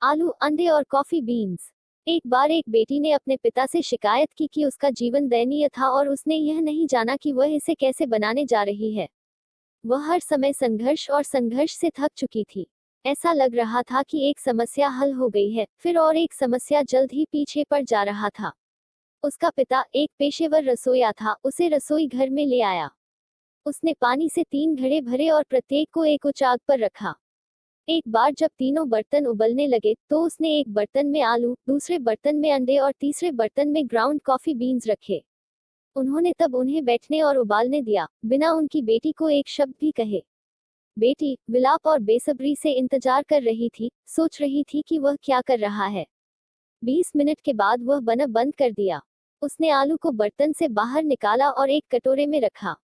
आलू, अंडे और कॉफी बीन्स। एक बार एक बेटी ने अपने पिता से शिकायत की कि उसका जीवन दयनीय था और उसने यह नहीं जाना कि वह इसे कैसे बनाने जा रही है। वह हर समय संघर्ष और संघर्ष से थक चुकी थी। ऐसा लग रहा था कि एक समस्या हल हो गई है, फिर और एक समस्या जल्द ही पीछे पड़ जा रहा था। उसका पिता एक पेशेवर रसोइया था, उसे रसोई घर में ले आया। उसने पानी से 3 घड़े भरे और प्रत्येक को एक उच्च आग पर रखा। एक बार जब तीनों बर्तन उबलने लगे, तो उसने एक बर्तन में आलू, दूसरे बर्तन में अंडे और तीसरे बर्तन में ग्राउंड कॉफी बीन्स रखे। उन्होंने तब उन्हें बैठने और उबालने दिया, बिना उनकी बेटी को एक शब्द भी कहे। बेटी विलाप और बेसब्री से इंतजार कर रही थी, सोच रही थी कि वह क्या कर रहा है। 20 मिनट के बाद वह बना बंद कर दिया। उसने आलू को बर्तन से बाहर निकाला और एक कटोरे में रखा।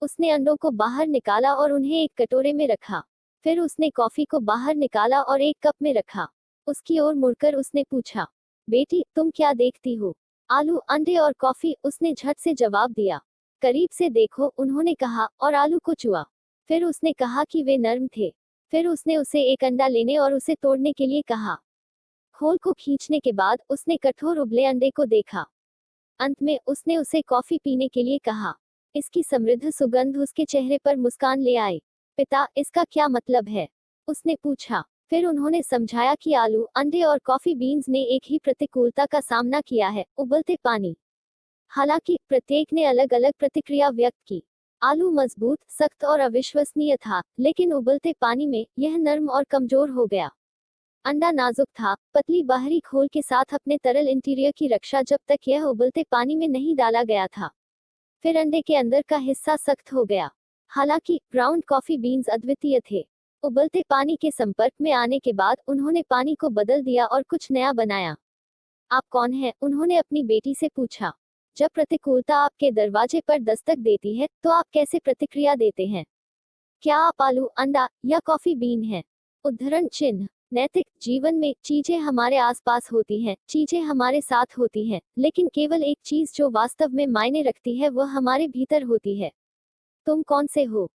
उसने अंडों को बाहर निकाला और उन्हें एक कटोरे में रखा। फिर उसने कॉफी को बाहर निकाला और एक कप में रखा। उसकी ओर मुड़कर उसने पूछा, बेटी तुम क्या देखती हो? आलू, अंडे और कॉफी, उसने झट से जवाब दिया। करीब से देखो, उन्होंने कहा, और आलू को छुआ। फिर उसने कहा कि वे नर्म थे। फिर उसने उसे एक अंडा लेने और उसे तोड़ने के लिए कहा। खोल को खींचने के बाद उसने कठोर उबले अंडे को देखा। अंत में उसने उसे कॉफी पीने के लिए कहा। इसकी समृद्ध सुगंध उसके चेहरे पर मुस्कान ले आई। पिता, इसका क्या मतलब है? उसने पूछा। फिर उन्होंने समझाया कि आलू, अंडे और कॉफी बीन्स ने एक ही प्रतिकूलता का सामना किया है, उबलते पानी। हालांकि प्रत्येक ने अलग अलग प्रतिक्रिया व्यक्त की। आलू मजबूत, सख्त और अविश्वसनीय था, लेकिन उबलते पानी में यह नर्म और कमजोर हो गया। अंडा नाजुक था, पतली बाहरी खोल के साथ अपने तरल इंटीरियर की रक्षा जब तक यह उबलते पानी में नहीं डाला गया था। फिर अंडे के अंदर का हिस्सा सख्त हो गया। हालांकि ग्राउंड कॉफी बीन्स अद्वितीय थे। उबलते पानी के संपर्क में आने के बाद उन्होंने पानी को बदल दिया और कुछ नया बनाया। आप कौन हैं? उन्होंने अपनी बेटी से पूछा। जब प्रतिकूलता आपके दरवाजे पर दस्तक देती है, तो आप कैसे प्रतिक्रिया देते हैं? क्या आप आलू, अंडा या कॉफी बीन हैं? उद्धरण चिन्ह। नैतिक जीवन में चीजें हमारे आसपास होती हैं, चीजें हमारे साथ होती हैं, लेकिन केवल एक चीज जो वास्तव में मायने रखती है वह हमारे भीतर होती है। तुम कौन से हो?